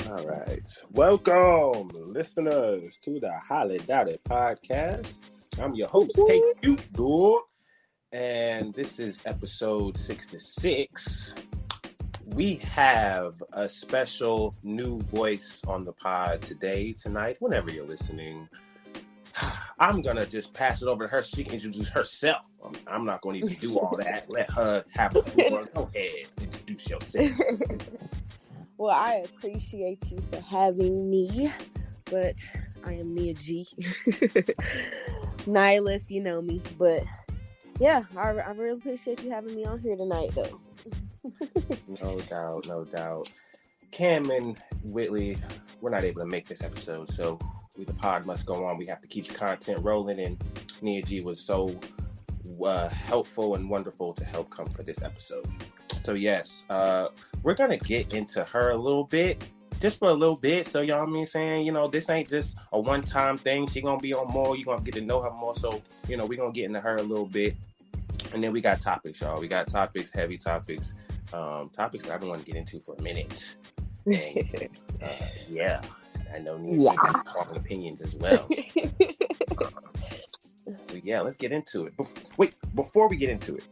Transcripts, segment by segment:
All right. Welcome, listeners, to the Highly Doubted Podcast. I'm your host, Take You, Dog. And this is episode 66. We have a special new voice on the pod tonight, whenever you're listening. I'm going to just pass it over to her. She can introduce herself. I'm not going to even do all that. Let her have the floor. Go ahead. Introduce yourself. Well, I appreciate you for having me, but I am NiaGee. Nyla, if you know me. But yeah, I really appreciate you having me on here tonight, though. No doubt. Cam and Whitley, we're not able to make this episode, so the pod must go on. We have to keep the content rolling, and NiaGee was so helpful and wonderful to help come for this episode. So yes, we're gonna get into her a little bit, just for a little bit. So y'all, saying, this ain't just a one-time thing. She gonna be on more. You gonna get to know her more. So we're gonna get into her a little bit, and then we got topics, y'all. We got topics, heavy topics, topics that I've been wanting to get into for a minute. And, yeah. I know NiaGee has strong opinions as well. But yeah, let's get into it. Before we get into it.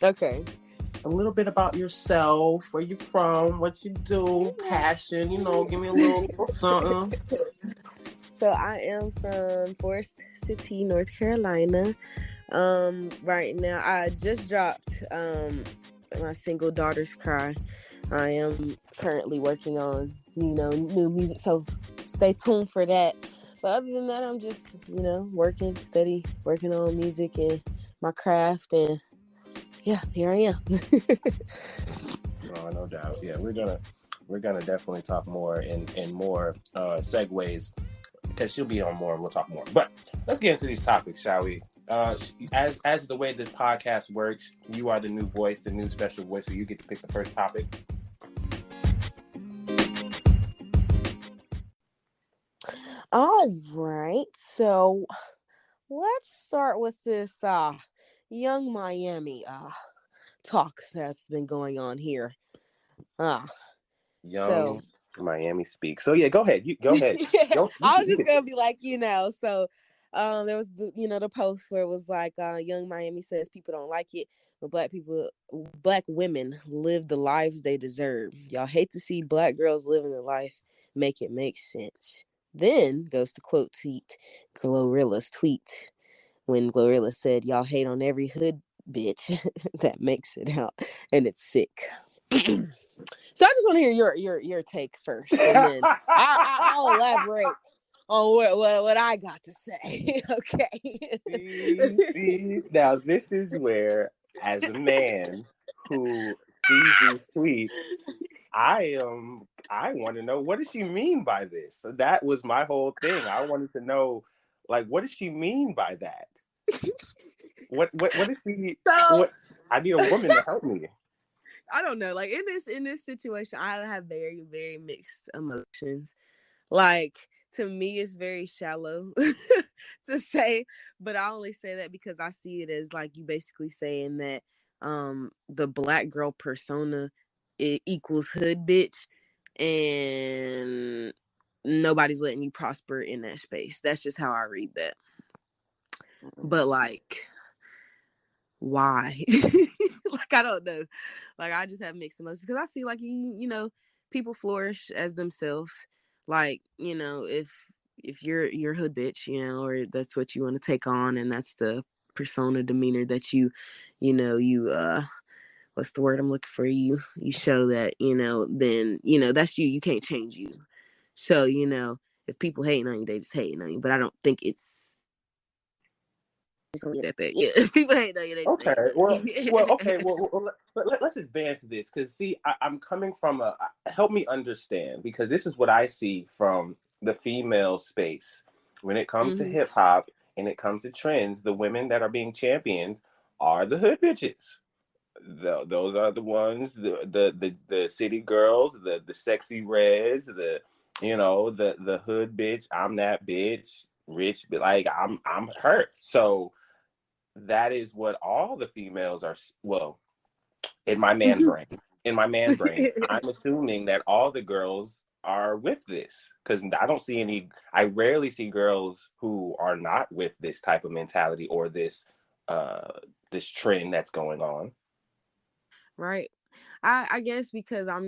Okay. A little bit about yourself, where you from, what you do, passion, give me a little something. So I am from Forest City, North Carolina. Right now, I just dropped my single Daughter's Cry. I am currently working on, new music, so stay tuned for that. But other than that, I'm just, working on music and my craft, and yeah, here I am. Oh, no doubt. Yeah, we're gonna definitely talk more in more segues, because she'll be on more and we'll talk more. But let's get into these topics, shall we? As the way this podcast works, you are the new voice, the new special voice, so you get to pick the first topic. All right, so let's start with this Young Miami talk that's been going on here. Young Miami speak. So yeah, go ahead. Go ahead. I was just gonna be like, so there was the post where it was like Young Miami says people don't like it, but black women live the lives they deserve. Y'all hate to see black girls living the life, make it make sense. Then goes to quote tweet Glorilla's tweet when Glorilla said, y'all hate on every hood bitch that makes it out, and it's sick. So I just want to hear your take first, and then I'll elaborate on what I got to say. Okay. See, now this is where, as a man who sees these tweets, I want to know, what does she mean by this? So that was my whole thing. I wanted to know, what does she mean by that? What does she? So, I need a woman to help me. I don't know. In this situation, I have very, very mixed emotions. To me, it's very shallow to say, but I only say that because I see it as you basically saying that the black girl persona equals hood bitch, and nobody's letting you prosper in that space. That's just how I read that. But why? I don't know. I just have mixed emotions because I see people flourish as themselves. If you're hood bitch, or that's what you want to take on, and that's the persona demeanor that you what's the word I'm looking for? You show that, then that's you. You can't change you. So, if people hating on you, they just hating on you. But I don't think it's that thing. Yeah, people hating on you. They okay. Well, let's advance this, because see, I'm coming from help me understand, because this is what I see from the female space when it comes to hip hop and it comes to trends. The women that are being championed are the hood bitches. Those are the ones, the city girls, the sexy reds, the hood bitch. I'm that bitch, rich, but I'm her. So that is what all the females are. Well, in my man brain, I'm assuming that all the girls are with this, because I rarely see girls who are not with this type of mentality or uh this trend that's going on. Right. I guess because I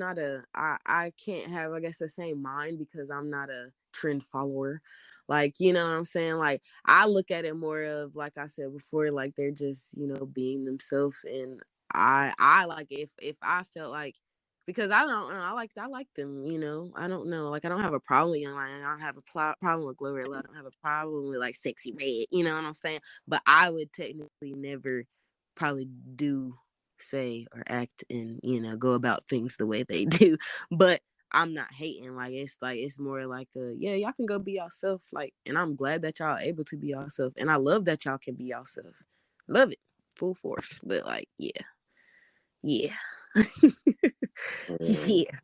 can't have, I guess, the same mind because I'm not a trend follower. Like, you know what I'm saying? Like, I look at it more of, like I said before, like they're just, being themselves. And I like, if I felt like, because I don't know, I like them, I don't know. Like, I don't have a problem with Young Lion. I don't have a problem with Glorilla. I don't have a problem with like Sexy Red. You know what I'm saying? But I would technically never probably do, say, or act and go about things the way they do. But I'm not hating. It's more like yeah, y'all can go be yourself. Like, and I'm glad that y'all are able to be yourself, and I love that y'all can be yourself. Love it, full force. But like, yeah. Mm. Yeah.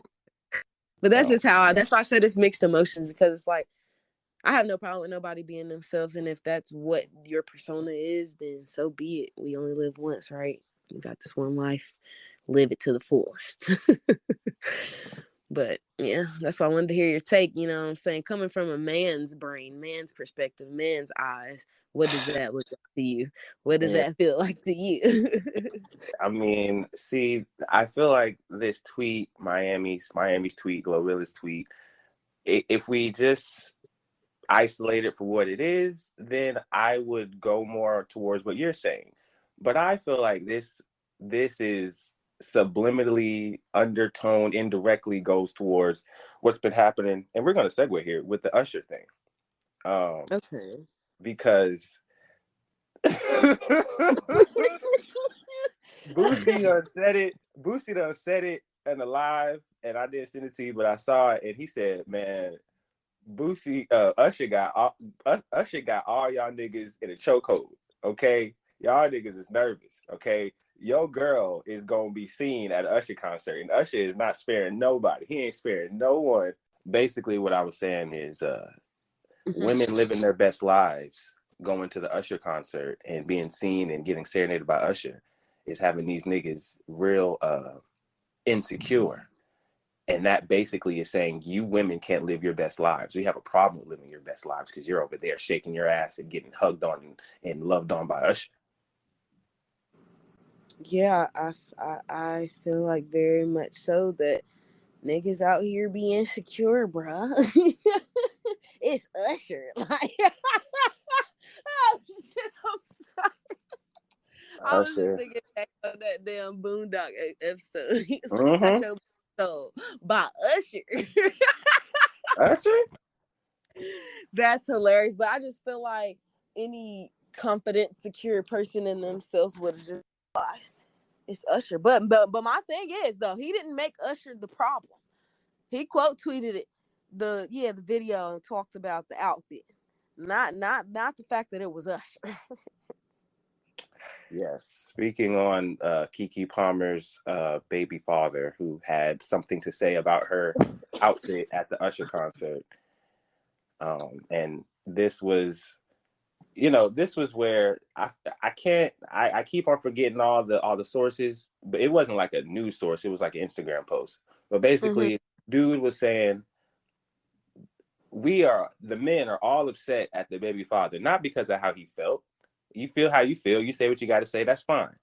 But that's No. just that's why I said it's mixed emotions, because it's like, I have no problem with nobody being themselves, and if that's what your persona is, then so be it. We only live once, right? We got this one life. Live it to the fullest. But yeah, that's why I wanted to hear your take. You know what I'm saying? Coming from a man's brain, man's perspective, man's eyes, what does that look like to you? What does Yeah. that feel like to you? I mean, see, I feel like this tweet, Miami's tweet, Glorilla's tweet, if we just isolate it for what it is, then I would go more towards what you're saying. But I feel like this is subliminally undertoned, indirectly goes towards what's been happening, and we're going to segue here with the Usher thing, Okay. because Boosie done said it in the live, and I didn't send it to you, but I saw it, and he said, "Man, Usher got all y'all niggas in a chokehold. Okay, y'all niggas is nervous. Okay, your girl is gonna be seen at an Usher concert, and Usher is not sparing nobody. He ain't sparing no one." Basically, what I was saying is, women living their best lives, going to the Usher concert and being seen and getting serenaded by Usher, is having these niggas real insecure. And that basically is saying you women can't live your best lives. You have a problem with living your best lives because you're over there shaking your ass and getting hugged on and loved on by Usher. Yeah, I feel like very much so that niggas out here be insecure, bruh. It's Usher. Like, oh shit, I'm sorry. I was just Usher. thinking back on that damn Boondock episode. He was like, "Got Mm-hmm. your soul by Usher." Usher? That's hilarious. But I just feel like any confident, secure person in themselves would have just realized it's Usher. But my thing is, though, he didn't make Usher the problem. He quote tweeted it, the video, and talked about the outfit. Not the fact that it was Usher. Yes. Speaking on Keke Palmer's baby father, who had something to say about her outfit at the Usher concert. And this was, this was where I keep on forgetting all the sources, but it wasn't like a news source. It was like an Instagram post. But Mm-hmm. basically, dude was saying, the men are all upset at the baby father, not because of how he felt. You feel how you feel. You say what you got to say. That's fine.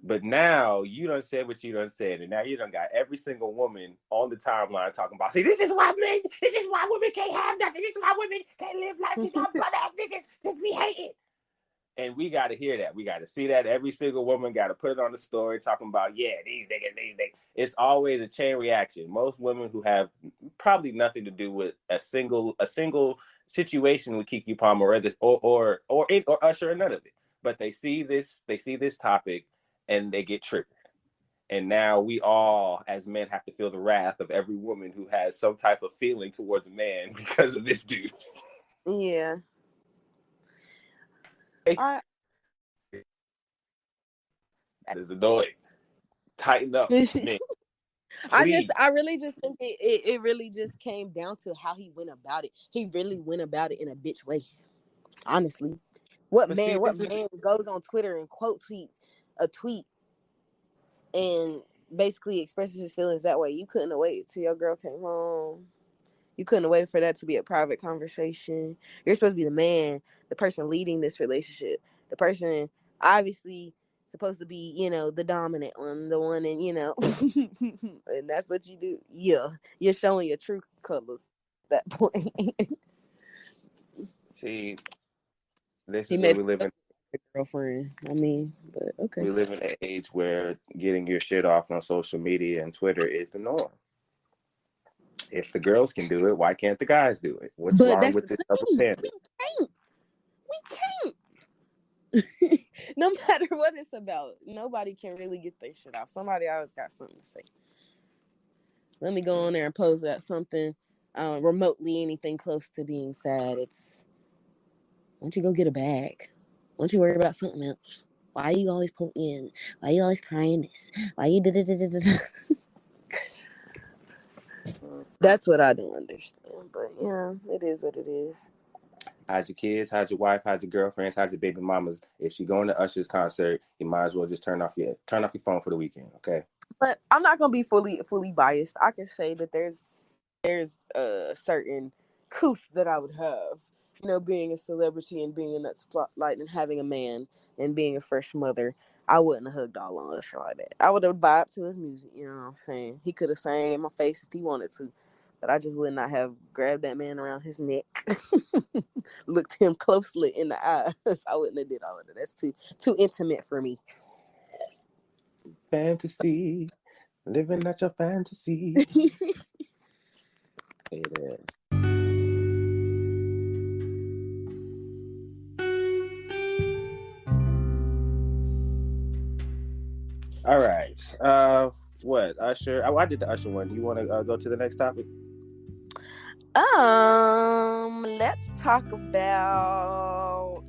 But now you done said what you done said, and now you done got every single woman on the timeline talking about, see, this is why women can't have nothing. This is why women can't live life. These are bum ass niggas just be hating. And we got to hear that. We got to see that. Every single woman got to put it on the story talking about, yeah, these niggas. It's always a chain reaction. Most women who have probably nothing to do with a single situation with Keke Palmer or Usher or none of it. But they see this topic and they get triggered. And now we all, as men, have to feel the wrath of every woman who has some type of feeling towards a man because of this dude. Yeah. I That is annoying. Tighten up, man. Please. I really just think it really just came down to how he went about it. He really went about it in a bitch way. Honestly. What But see, man goes on Twitter and quote tweets a tweet and basically expresses his feelings that way? You couldn't have waited till your girl came home You couldn't wait for that to be a private conversation. You're supposed to be the man, the person leading this relationship, the person obviously supposed to be, the dominant one, the one, and and that's what you do. Yeah, you're showing your true colors at that point. See, this He is where made we live in. a girlfriend. I mean, but okay. We live in an age where getting your shit off on social media and Twitter is the norm. If the girls can do it, why can't the guys do it? What's But wrong that's with the this thing. double standard? We can't. No matter what it's about, nobody can really get their shit off. Somebody always got something to say. Let me go on there and pose that something remotely anything close to being sad. It's, why don't you go get a bag? Why don't you worry about something else? Why you always put in? Why you always crying this? Why you da-da-da-da-da? That's what I don't understand. But yeah, it is what it is. How's your kids? How's your wife? How's your girlfriends? How's your baby mamas? If she going to Usher's concert, you might as well just turn off your phone for the weekend, okay? But I'm not gonna be fully biased. I can say that there's a certain couth that I would have, being a celebrity and being in that spotlight and having a man and being a fresh mother. I wouldn't have hugged all on Usher like that. I would have vibed to his music. You know what I'm saying? He could have sang in my face if he wanted to, but I just would not have grabbed that man around his neck, looked him closely in the eyes. I wouldn't have did all of that. That's too intimate for me. Fantasy, living out your fantasy. It is. All right. What Usher? I did the Usher one. Do you want to go to the next topic? Let's talk about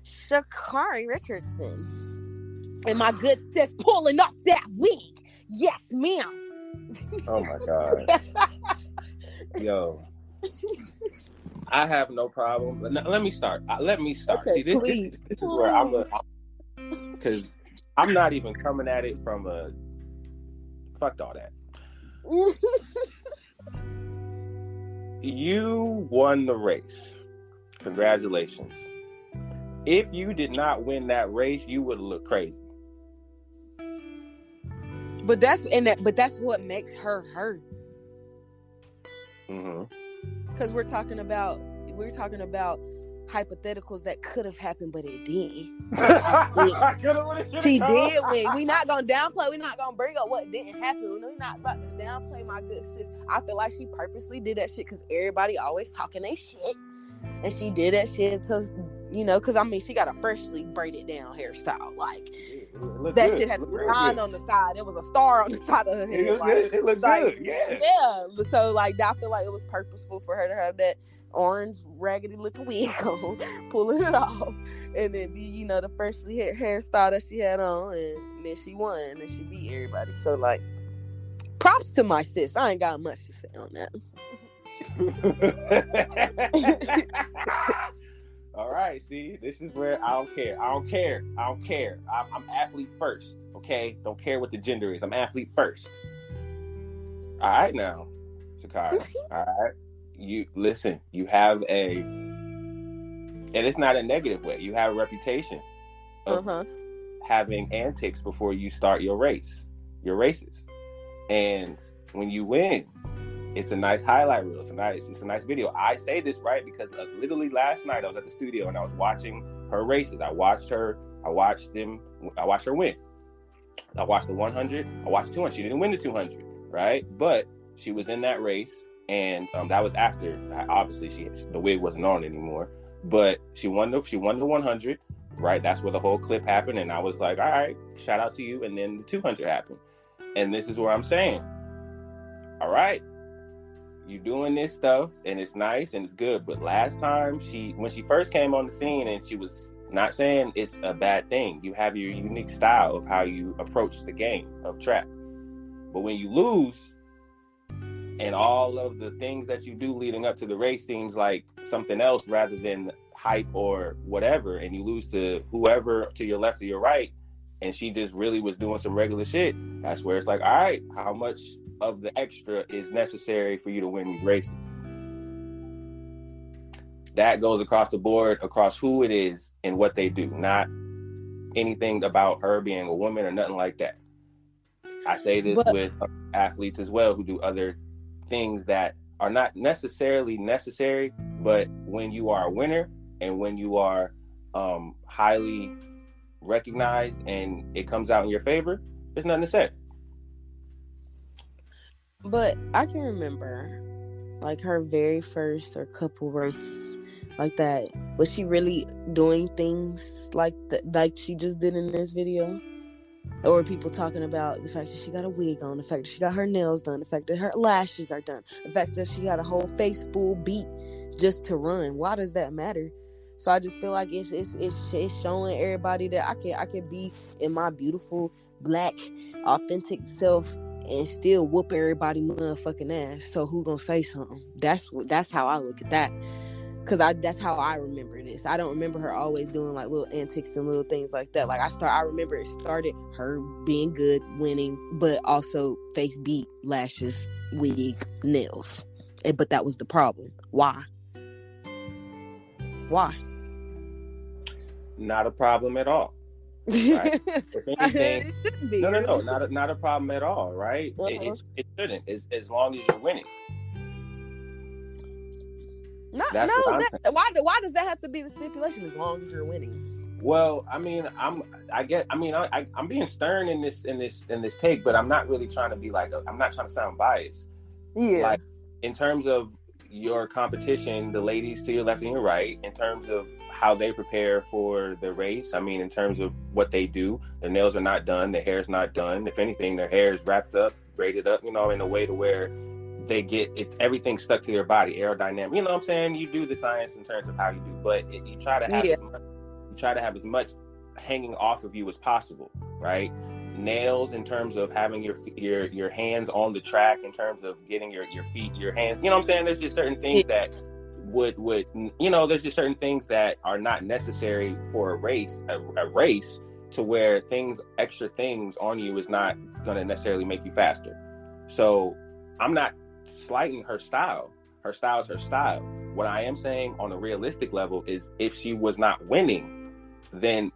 Sha'Carri Richardson and my good sis pulling off that wig. Yes, ma'am. Oh my God. Yo. I have no problem. Let me start. Okay, See, this please. This is where because I'm not even coming at it from a fucked all that. You won the race. Congratulations. If you did not win that race, you would look crazy. But that's what makes her her. Mm-hmm. Because we're talking about hypotheticals that could have happened, but it didn't. She did win. We're not gonna downplay. We're not gonna bring up what didn't happen. We're not about to downplay my good sis. I feel like she purposely did that shit because everybody always talking their shit, and she did that shit to, because she got a freshly braided down hairstyle. Like that shit had a line on the side. It was a star on the side of her head. It looked good. Yeah. Yeah. So I feel like it was purposeful for her to have that orange raggedy looking wig on, pulling it off, and then be the freshly hairstyle that she had on, and then she won and she beat everybody. So props to my sis. I ain't got much to say on that. All right, see, this is where I don't care. I'm athlete first, okay? Don't care what the gender is. I'm athlete first. All right, now, Sha'Carri. All right, you listen. You have and it's not a negative way. You have a reputation of having antics before you start your races, and when you win, it's a nice highlight reel. It's a nice video. I say this right because literally last night I was at the studio and I was watching her races. I watched her win. I watched the 100. I watched the 200. She didn't win the 200, right? But she was in that race, and that was after. Obviously, the wig wasn't on anymore. But she won the 100, right? That's where the whole clip happened, and I was like, all right, shout out to you. And then the 200 happened, and this is where I'm saying, all right. You doing this stuff and it's nice and it's good, but last time when she first came on the scene, and she was not saying it's a bad thing. You have your unique style of how you approach the game of track, but when you lose and all of the things that you do leading up to the race seems like something else rather than hype or whatever, and you lose to whoever to your left or your right, and she just really was doing some regular shit, that's where it's like, all right, how much of the extra is necessary for you to win these races. That goes across the board, across who it is and what they do, not anything about her being a woman or nothing like that. I say this with athletes as well who do other things that are not necessarily necessary, but when you are a winner and when you are highly recognized and it comes out in your favor, there's nothing to say. But I can remember, like, her very first or couple races like that. Was she really doing things like she just did in this video? Or were people talking about the fact that she got a wig on, the fact that she got her nails done, the fact that her lashes are done, the fact that she got a whole face full beat just to run? Why does that matter? So I just feel like it's showing everybody that I can be in my beautiful, black, authentic self and still whoop everybody motherfucking ass. So who gonna say something? That's how I look at that. Cause that's how I remember this. I don't remember her always doing like little antics and little things like that. Like I remember it started her being good, winning, but also face beat, lashes, wig, nails. But that was the problem. Why? Not a problem at all. Right? If anything, no, not a problem at all, right? Well, it shouldn't. As long as you're winning. Why does that have to be the stipulation? As long as you're winning. Well, I mean, I'm being stern in this take, but I'm not really trying to be like I'm not trying to sound biased. Yeah. Like in terms of your competition, the ladies to your left and your right, in terms of how they prepare for the race. I mean, in terms of what they do, their nails are not done, their hair's not done. If anything, their hair is wrapped up, braided up, in a way to where it's everything stuck to their body, aerodynamic. You know what I'm saying? You do the science in terms of how you do, but you try to have as much hanging off of you as possible, right? Nails in terms of having your hands on the track, in terms of getting your feet, your hands. You know what I'm saying? There's just certain things that would there's just certain things that are not necessary for a race to where extra things on you is not going to necessarily make you faster. So I'm not slighting her style. Her style is her style. What I am saying on a realistic level is if she was not winning, then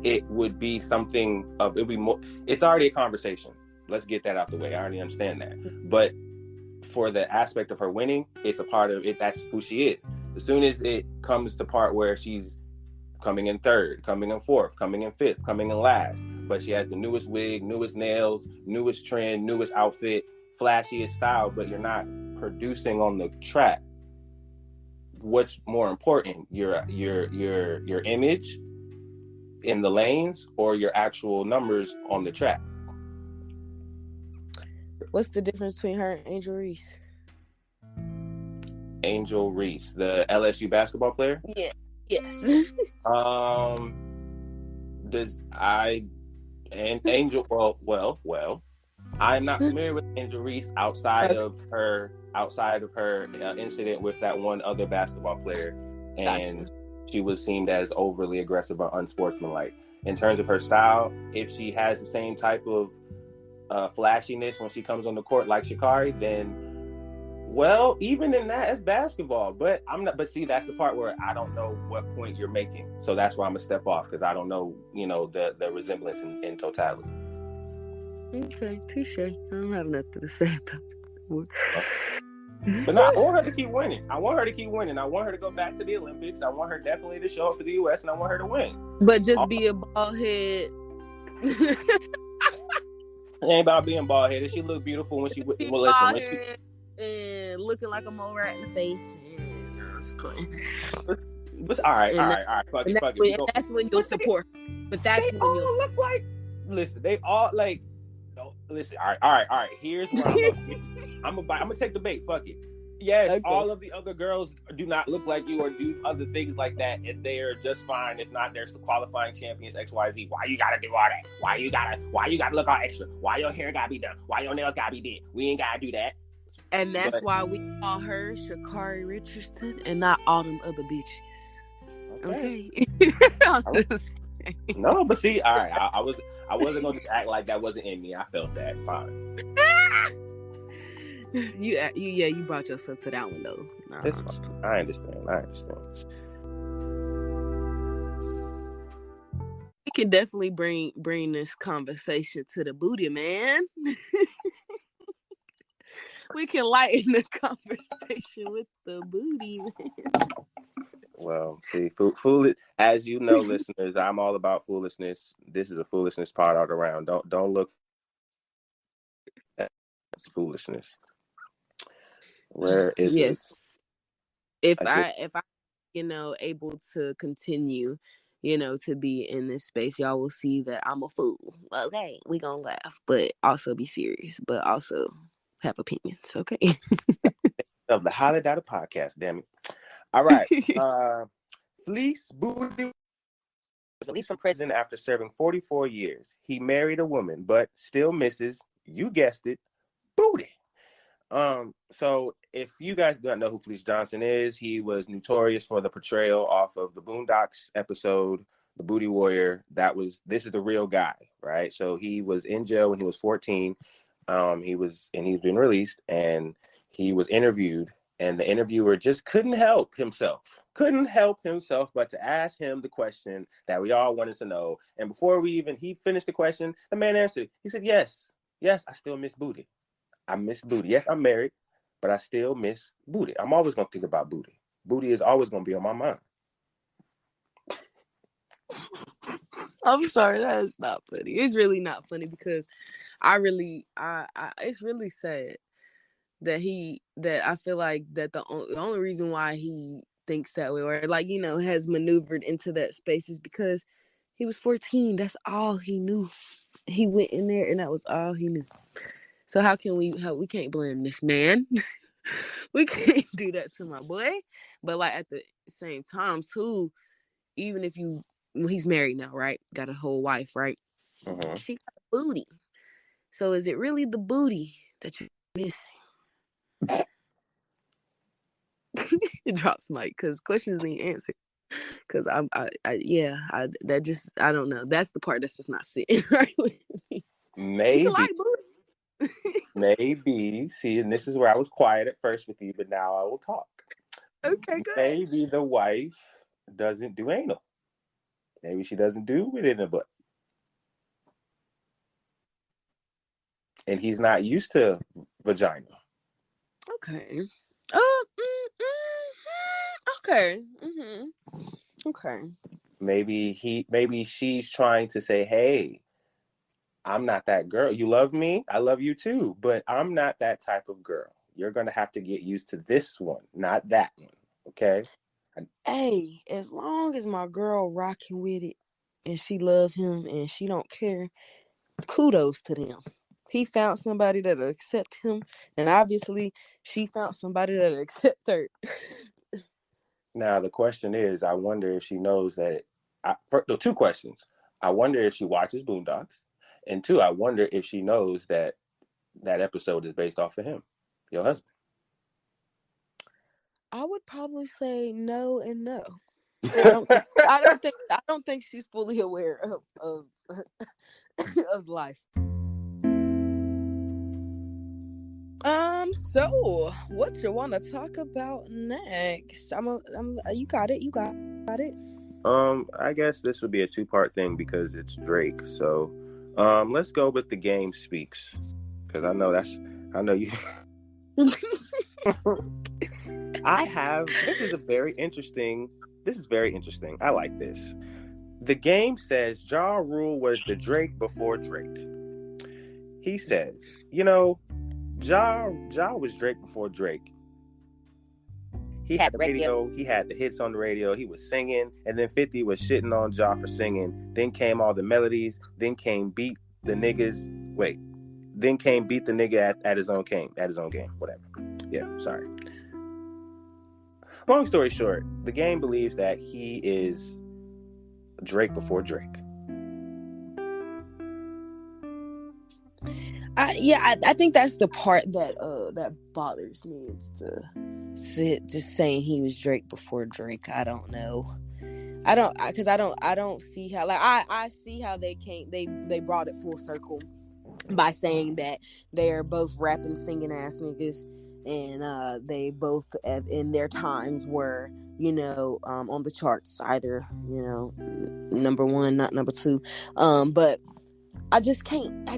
it would be something of, it would be more, it's already a conversation. Let's get that out the way. I already understand that. But for the aspect of her winning, it's a part of it. That's who she is. As soon as it comes to part where she's coming in third, coming in fourth, coming in fifth, coming in last, but she has the newest wig, newest nails, newest trend, newest outfit, flashiest style, but you're not producing on the track. What's more important, your image in the lanes or your actual numbers on the track? What's the difference between her and Angel Reese? Angel Reese, the LSU basketball player? Yeah. Yes. Well, I'm not familiar with Angel Reese outside of her incident with that one other basketball player, and gotcha. She was seen as overly aggressive or unsportsmanlike. In terms of her style, if she has the same type of flashiness when she comes on the court like Sha'Carri, then even in that, it's basketball. But see, that's the part where I don't know what point you're making. So that's why I'm gonna step off, because I don't know, the resemblance in totality. Okay, touche. I don't have nothing to say about it. But no, I want her to keep winning. I want her to go back to the Olympics. I want her definitely to show up for the U.S. and I want her to win. But just be a bald head. It ain't about being bald headed. She look beautiful when she and looking like a mole rat in the face. Yeah, I was playing. But all right. Fuck it. That's when you'll support. But that's when you'll look like. Listen, they all like. Listen, all right. Here's where I'm gonna take the bait. Fuck it. Yes, okay. All of the other girls do not look like you or do other things like that, and they are just fine. If not, they're the qualifying champions. XYZ. Why you gotta do all that? Why you gotta look all extra? Why your hair gotta be done? Why your nails gotta be did? We ain't gotta do that. And that's why we call her Sha'Carri Richardson and not all them other bitches. Okay. No, but see, all right. I wasn't gonna just act like that wasn't in me. I felt that. Fine. You brought yourself to that one though. No, It's fine. I understand. We can definitely bring this conversation to the booty, man. We can lighten the conversation with the booty, man. Well, see, foolish. As you know, listeners, I'm all about foolishness. This is a foolishness pod all around. Don't look. It's foolishness. Where is it? Yes. If I able to continue, to be in this space, y'all will see that I'm a fool. Okay, we gonna laugh, but also be serious, but also have opinions. Okay. Of the Holly Data podcast, damn it. All right. Fleece booty was released from prison after serving 44 years. He married a woman, but still misses, you guessed it, booty. So if you guys don't know who Fleece Johnson is, he was notorious for the portrayal off of the Boondocks episode, The Booty Warrior. This is the real guy, right? So he was in jail when he was 14. He's been released, and he was interviewed, and the interviewer just couldn't help himself but to ask him the question that we all wanted to know. And before he finished the question, the man answered. He said, yes, I still miss booty. I miss booty. Yes, I'm married, but I still miss booty. I'm always going to think about booty. Booty is always going to be on my mind. I'm sorry, that is not funny. It's really not funny because it's really sad that I feel like that the only reason why he thinks that way, or has maneuvered into that space, is because he was 14. That's all he knew. He went in there and that was all he knew. So we can't blame this man. We can't do that to my boy. But at the same time too, even if he's married now, right? Got a whole wife, right? Mm-hmm. She got a booty. So is it really the booty that you're missing? It drops Mike because questions ain't answered. Because I don't know. That's the part that's just not sitting right with me. Maybe. You like booty. Maybe. See, and this is where I was quiet at first with you, but now I will talk. Okay, good. Maybe the wife doesn't do anal. Maybe she doesn't do it in the butt. And he's not used to vagina. Okay. Okay. Mm-hmm. Okay. Maybe she's trying to say, hey, I'm not that girl. You love me, I love you too, but I'm not that type of girl. You're gonna have to get used to this one, not that one. Okay. Hey, as long as my girl rocking with it and she love him and she don't care, kudos to them. He found somebody that'll accept him, and obviously she found somebody that'll accept her. Now the question is, I wonder if she knows that. Two questions. I wonder if she watches Boondocks, and two, I wonder if she knows that episode is based off of him, your husband. I would probably say no and no. I don't think she's fully aware of of life. So what you want to talk about next? You got it. I guess this would be a 2-part thing because it's Drake. So, let's go with the game speaks, because I know you. This is very interesting. I like this. The game says Ja Rule was the Drake before Drake. He says, Ja was Drake before Drake. He had the radio, he had the hits on the radio, he was singing, and then 50 was shitting on Ja for singing. Then came all the melodies, then came beat the nigga at his own game, whatever. Yeah, sorry. Long story short, the game believes that he is Drake before Drake. I think that's the part that bothers me. It's just saying he was Drake before Drake. I don't know. I don't see how I see how they brought it full circle by saying that they're both rapping, singing ass niggas, and they both in their times were, on the charts, either, number one, not number two. But I just can't.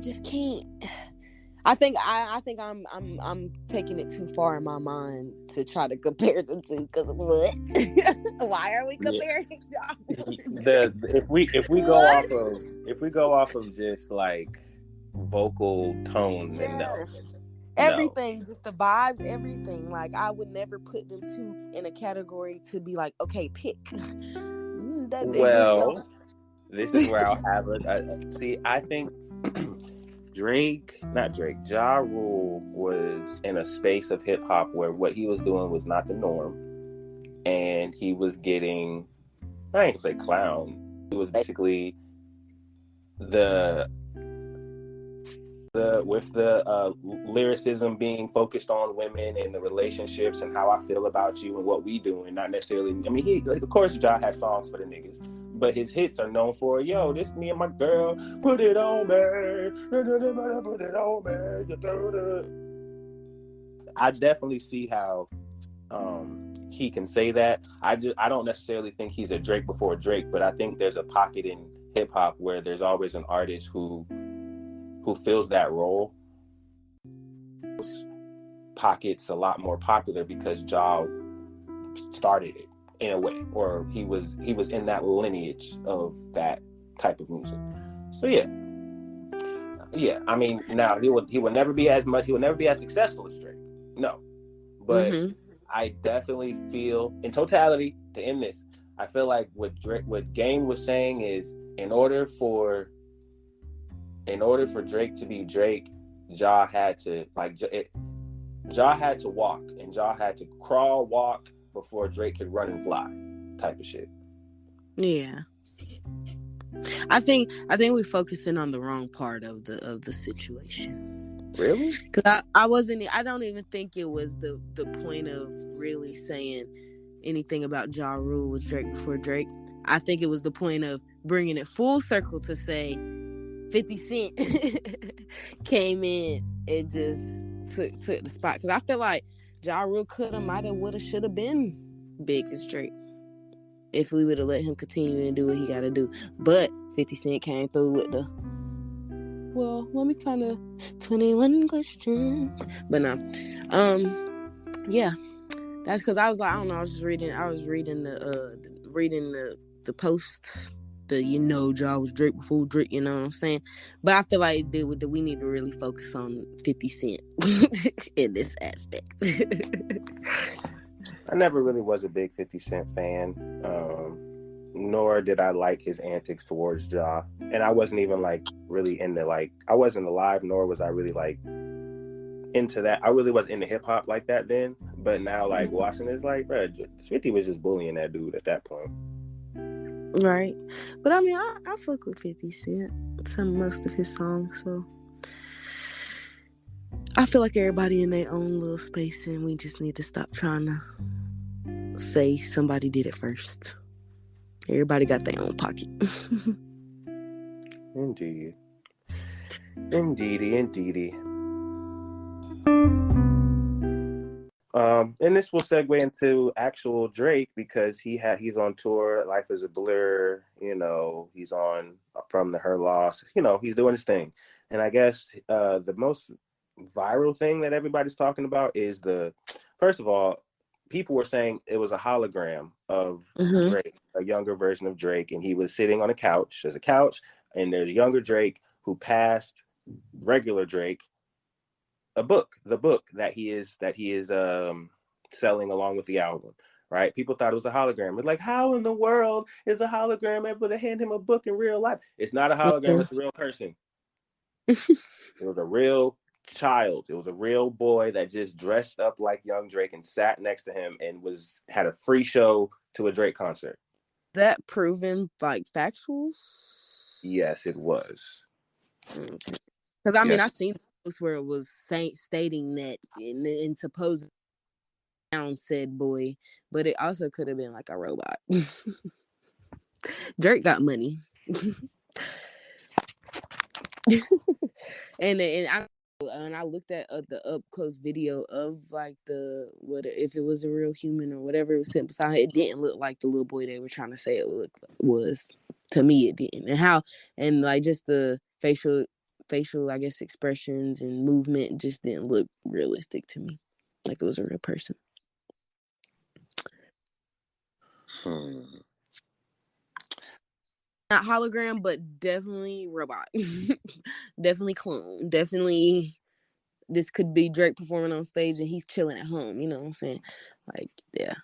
I think I'm taking it too far in my mind to try to compare the two. Because what? Why are we Yeah. comparing Ja Rule and The Drake? if What? we go off of just like vocal tone, then no, Yes. no. Everything, just the vibes, everything. Like, I would never put them two in a category to be like, okay, pick. It just don't. Well, this is where I'll have it. See, I think Ja Rule was in a space of hip hop where what he was doing was not the norm, and he was getting, I ain't gonna say clown. It was basically the with the lyricism being focused on women and the relationships and how I feel about you and what we do, and not necessarily. I mean, he, like, of course, Ja has songs for the niggas, but his hits are known for, yo, this me and my girl, put it on me, put it on me. I definitely see how he can say that. I don't necessarily think he's a Drake before Drake, but I think there's a pocket in hip hop where there's always an artist who fills that role. Pockets a lot more popular because Ja started it in a way, or he was in that lineage of that type of music. So yeah. I mean, now he will never be as successful as Drake. No, but I definitely feel, in totality, to end this, I feel like what Game was saying is, in order for Drake to be Drake, Ja had to walk, and Ja had to crawl, walk before Drake could run and fly, type of shit. Yeah. I think we're focusing on the wrong part of the situation. Really? Because I don't even think it was the point of really saying anything about Ja Rule was Drake before Drake. I think it was the point of bringing it full circle to say 50 Cent came in and just took the spot. Because I feel like Ja Rule could have, might have, would have, should have been big as Drake if we would have let him continue and do what he got to do. But 50 Cent came through with the, well, let me kind of 21 questions. But no. Yeah. That's because I was like, I don't know, I was reading the post, Ja was Drake before Drake, you know what I'm saying? But I feel like we need to really focus on 50 Cent in this aspect. I never really was a big 50 Cent fan, nor did I like his antics towards Ja. And I wasn't even like really into, like, I wasn't alive, nor was I really like into that. I really was into hip hop like that then, but now, like, watching it's like, bro, 50 was just bullying that dude at that point. Right. But I mean, I fuck with 50 Cent, most of his songs, so I feel like everybody in their own little space, and we just need to stop trying to say somebody did it first. Everybody got their own pocket. Indeedy. And this will segue into actual Drake, because he's on tour. Life is a Blur. He's on From the Her Loss. He's doing his thing. And I guess the most viral thing that everybody's talking about is first of all, people were saying it was a hologram of Drake, a younger version of Drake, and he was sitting on a couch. There's a couch, and there's a younger Drake who passed regular Drake the book that he is selling along with the album, right? People thought it was a hologram. It's like, how in the world is a hologram able to hand him a book in real life? It's not a hologram, it's a real person. It was a real child. It was a real boy that just dressed up like young Drake and sat next to him and had a free show to a Drake concert. That proven like factuals? Yes, it was. Because I mean, I seen posts where it was stating that in supposed down said boy, but it also could have been like a robot. Drake got money. And I looked at the up close video of like what if it was a real human or whatever it was sitting beside. It didn't look like the little boy they were trying to say it was. To me, it didn't. And like just the facial I guess expressions and movement just didn't look realistic to me, like it was a real person. Not hologram, but definitely robot. Definitely clone. Definitely this could be Drake performing on stage and he's chilling at home. You know what I'm saying? Like, yeah.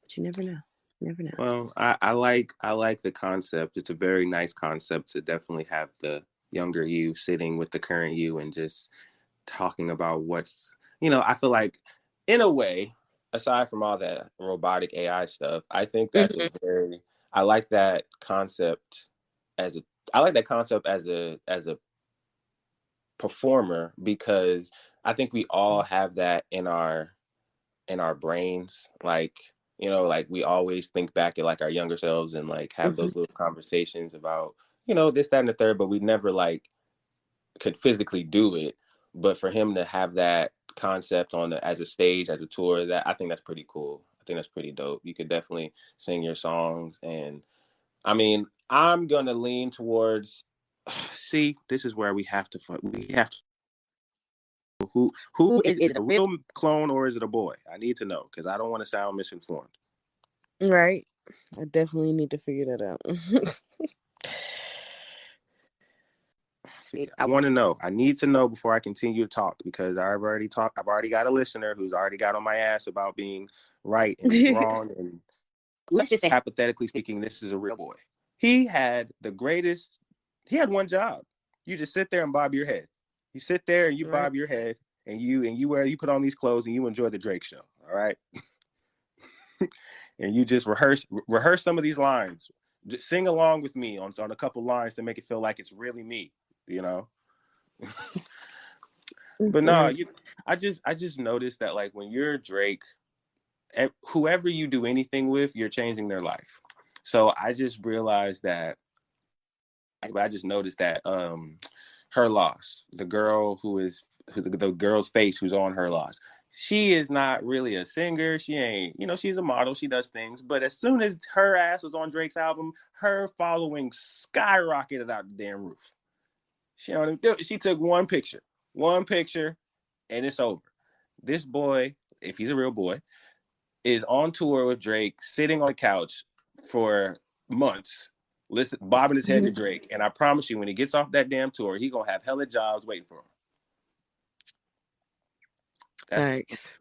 But you never know. Never know. Well, I like the concept. It's a very nice concept to definitely have the younger you sitting with the current you and just talking about what's, I feel like in a way, aside from all that robotic AI stuff, I think that's I like that concept as a performer, because I think we all have that in our brains, like like we always think back at like our younger selves and like have those little conversations about this, that, and the third, but we never like could physically do it. But for him to have that concept as a stage, as a tour, that I think that's pretty cool. I think that's pretty dope. You could definitely sing your songs, and I mean, I'm gonna lean towards. See, this is where we have to. Who is it a real clone or is it a boy? I need to know, because I don't want to sound misinformed. Right. I definitely need to figure that out. See, I want to know. I need to know before I continue to talk, because I've already got a listener who's already got on my ass about being right and wrong. And let's just say, hypothetically speaking, this is a real boy. He had one job. You just sit there and bob your head. You sit there and you bob your head, and you put on these clothes and you enjoy the Drake show. All right. And you just rehearse some of these lines. Just sing along with me on a couple lines to make it feel like it's really me, But no, I just noticed that like when you're Drake, whoever you do anything with, you're changing their life. So I just realized that. But I just noticed that her loss, the girl's face who's on her loss, she is not really a singer. She ain't, she's a model. She does things. But as soon as her ass was on Drake's album, her following skyrocketed out the damn roof. She took one picture, and it's over. This boy, if he's a real boy, is on tour with Drake, sitting on the couch for months, bobbing his head to Drake. And I promise you, when he gets off that damn tour, he gonna have hella jobs waiting for him. Thanks.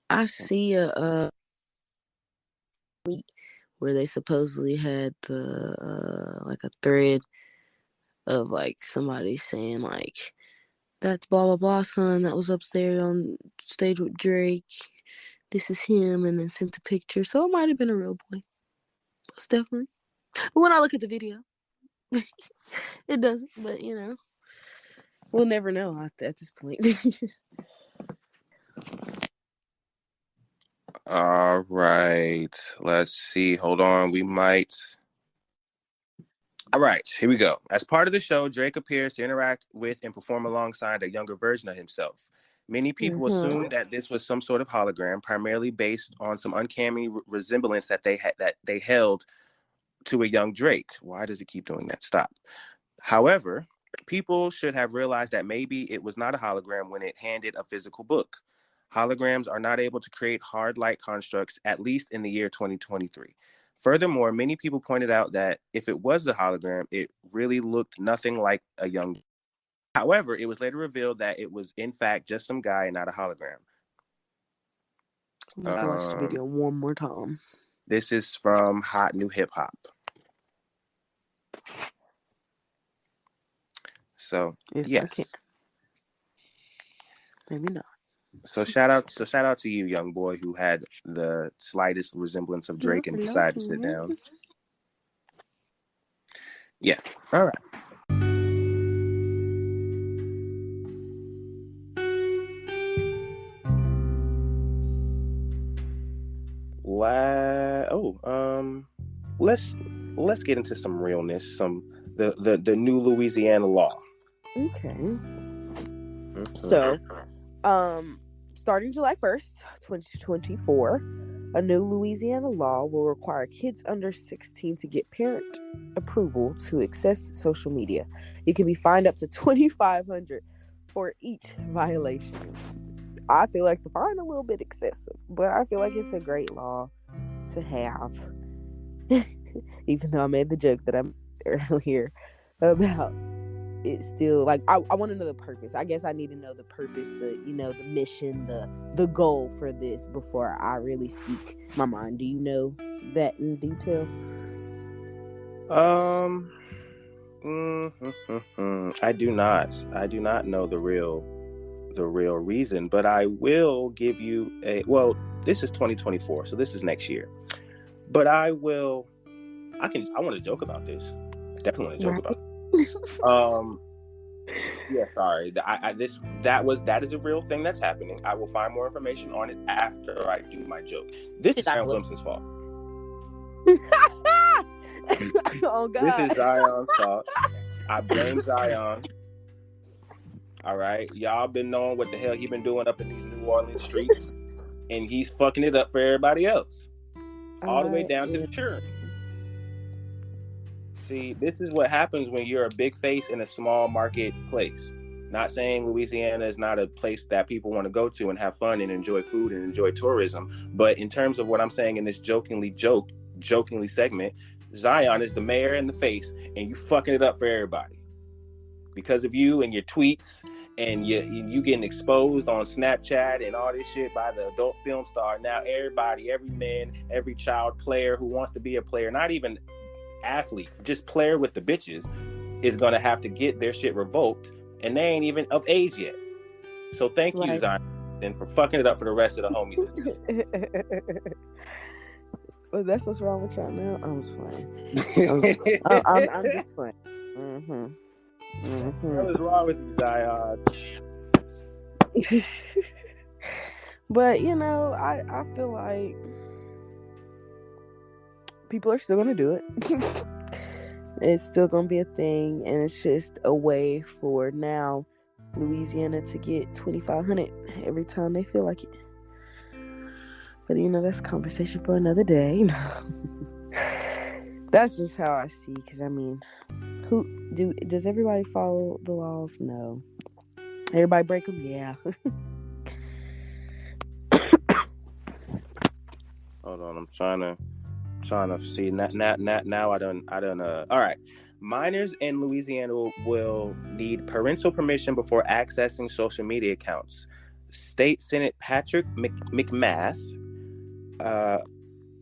I see a where they supposedly had like a thread of like somebody saying like, that's blah blah blah son that was up there on stage with Drake. This is him, and then sent a picture. So it might have been a real boy. Most definitely. But when I look at the video, it doesn't. But we'll never know at this point. All right. Let's see. Hold on. We might. All right. Here we go. As part of the show, Drake appears to interact with and perform alongside a younger version of himself. Many people assumed that this was some sort of hologram, primarily based on some uncanny resemblance that they held to a young Drake. Why does it keep doing that? Stop. However, people should have realized that maybe it was not a hologram when it handed a physical book. Holograms are not able to create hard light constructs, at least in the year 2023. Furthermore, many people pointed out that if it was a hologram, it really looked nothing like a young. However, it was later revealed that it was, in fact, just some guy and not a hologram. I'm going to watch the video one more time. This is from Hot New Hip Hop. So, yes. Maybe not. So shout out to you, young boy, who had the slightest resemblance of Drake and decided to sit down. Yeah. All right. Let's get into some realness, some the new Louisiana law. Okay. Mm-hmm. So, starting July 1st, 2024, a new Louisiana law will require kids under 16 to get parent approval to access social media. You can be fined up to $2,500 for each violation. I feel like the fine a little bit excessive, but I feel like it's a great law to have. Even though I made the joke that I made earlier about it, still like I want to know the purpose. I guess I need to know the purpose, the mission, the goal for this before I really speak my mind. Do you know that in detail? I do not. I do not know the real reason, but I will give you this is 2024, so this is next year. But I want to joke about this. I definitely want to joke about it. Yeah, sorry. That is a real thing that's happening. I will find more information on it after I do my joke. This is Zion Williamson's fault. Oh God. This is Zion's fault. I blame Zion. All right, y'all been knowing what the hell he been doing up in these New Orleans streets, and he's fucking it up for everybody else, all the way down to the children. See, this is what happens when you're a big face in a small market place. Not saying Louisiana is not a place that people want to go to and have fun and enjoy food and enjoy tourism, but in terms of what I'm saying in this jokingly segment, Zion is the mayor and the face, and you fucking it up for everybody because of you and your tweets. And you getting exposed on Snapchat and all this shit by the adult film star. Now everybody, every man, every child player who wants to be a player, not even athlete, just player with the bitches, is going to have to get their shit revoked. And they ain't even of age yet. So thank you, Zion, for fucking it up for the rest of the homies. Well, that's what's wrong with y'all now. I'm just playing. I'm just playing. Mm-hmm. What is wrong with you, Zion? But I feel like people are still gonna do it. It's still gonna be a thing, and it's just a way for now Louisiana to get $2,500 every time they feel like it. But that's a conversation for another day. That's just how I see. Because does everybody follow the laws? No. Everybody break them? Yeah. Hold on, I'm trying to see. Now I don't. All right. Minors in Louisiana will need parental permission before accessing social media accounts. State Senate Patrick McMath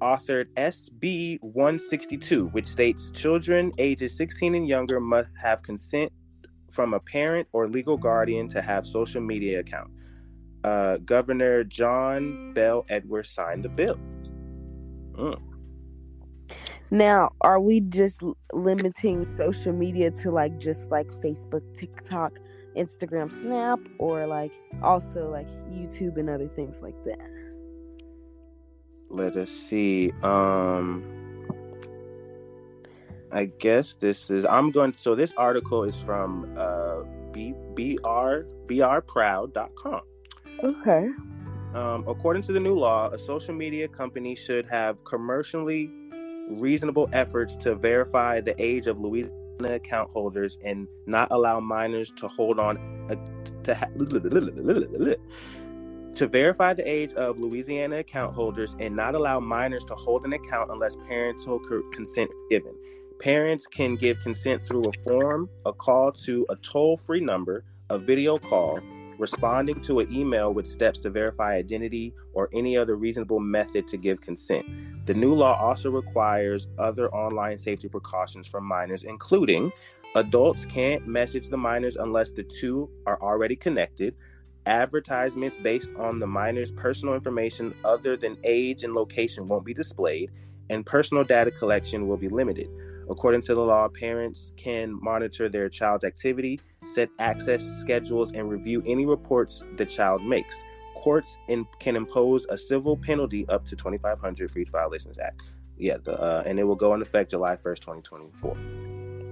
authored SB 162, which states children ages 16 and younger must have consent from a parent or legal guardian to have social media account. Governor John Bell Edwards signed the bill. Now, are we just limiting social media to just Facebook, TikTok, Instagram, Snap, or also YouTube and other things like that? Let us see. I guess this article is from brproud.com. Okay. According to the new law, a social media company should have commercially reasonable efforts to verify the age of Louisiana account holders and not allow minors to hold on to verify the age of Louisiana account holders and not allow minors to hold an account unless parental consent is given. Parents can give consent through a form, a call to a toll-free number, a video call, responding to an email with steps to verify identity, or any other reasonable method to give consent. The new law also requires other online safety precautions for minors, including adults can't message the minors unless the two are already connected. Advertisements based on the minor's personal information other than age and location won't be displayed, and personal data collection will be limited. According to the law, parents can monitor their child's activity, set access schedules, and review any reports the child makes. Courts can impose a civil penalty up to $2,500 for each violation of the act. And it will go into effect July 1st, 2024.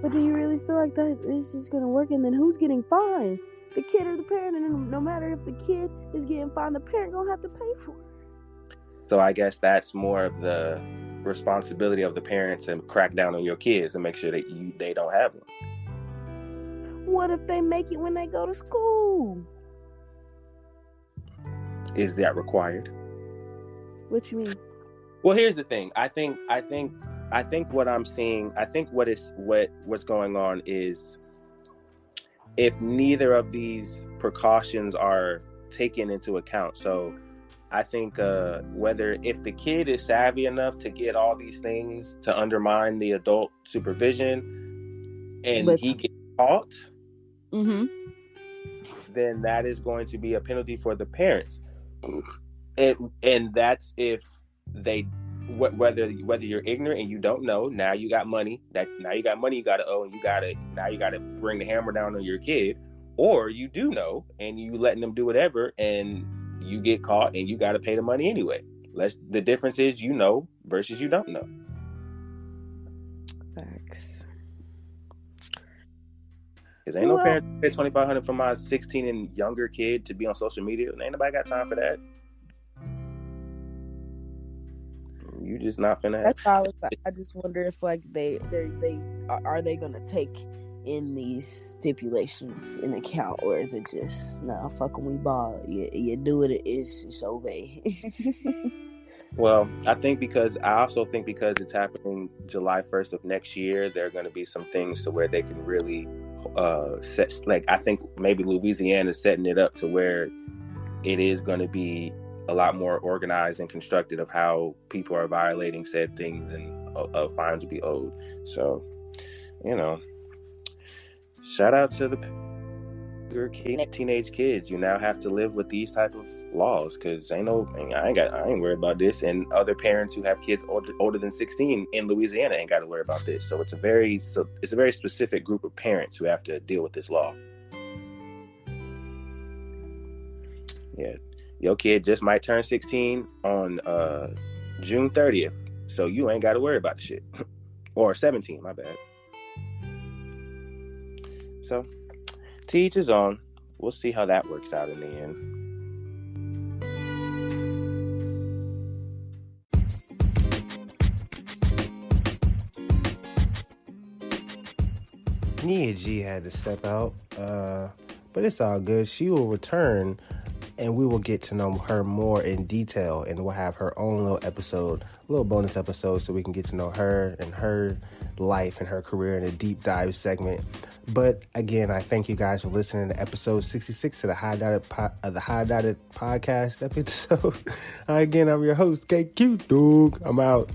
But do you really feel like that is just going to work? And then who's getting fined? The kid or the parent? And no matter if the kid is getting fined, the parent going to have to pay for it. So I guess that's more of the responsibility of the parents to crack down on your kids and make sure that they don't have them. What if they make it when they go to school? Is that required? What you mean? Well, here's the thing. I think what I'm seeing, I think what's going on is if neither of these precautions are taken into account. So I think if the kid is savvy enough to get all these things to undermine the adult supervision and he gets caught, then that is going to be a penalty for the parents. And that's if they whether you're ignorant and you don't know, now you got money you got to owe, and you got to bring the hammer down on your kid, or you do know and you letting them do whatever and you get caught and you got to pay the money anyway. The difference is you know versus you don't know. Facts. Because ain't no parents pay $2,500 for my 16 and younger kid to be on social media. Ain't nobody got time for that. You just not finna have. That's how I just wonder if like they are they gonna take in these stipulations in account, or is it just fucking we ball? You do it, it's just obey. Well, I also think because it's happening July 1st of next year, there are going to be some things to where they can really set. Like I think maybe Louisiana is setting it up to where it is going to be a lot more organized and constructed of how people are violating said things, and fines will be owed. So, shout out to the teenage kids. You now have to live with these type of laws because I ain't worried about this, and other parents who have kids older than 16 in Louisiana ain't got to worry about this. So it's a very specific group of parents who have to deal with this law. Yeah. Your kid just might turn 16 on June 30th, so you ain't got to worry about the shit. Or 17, my bad. So, to each his own. We'll see how that works out in the end. NiaGee had to step out, but it's all good. She will return, and we will get to know her more in detail, and we'll have her own little bonus episode, so we can get to know her and her life and her career in a deep dive segment. But again, I thank you guys for listening to episode 66 of the High Dotted Podcast episode. Again, I'm your host, KQ Dog. I'm out.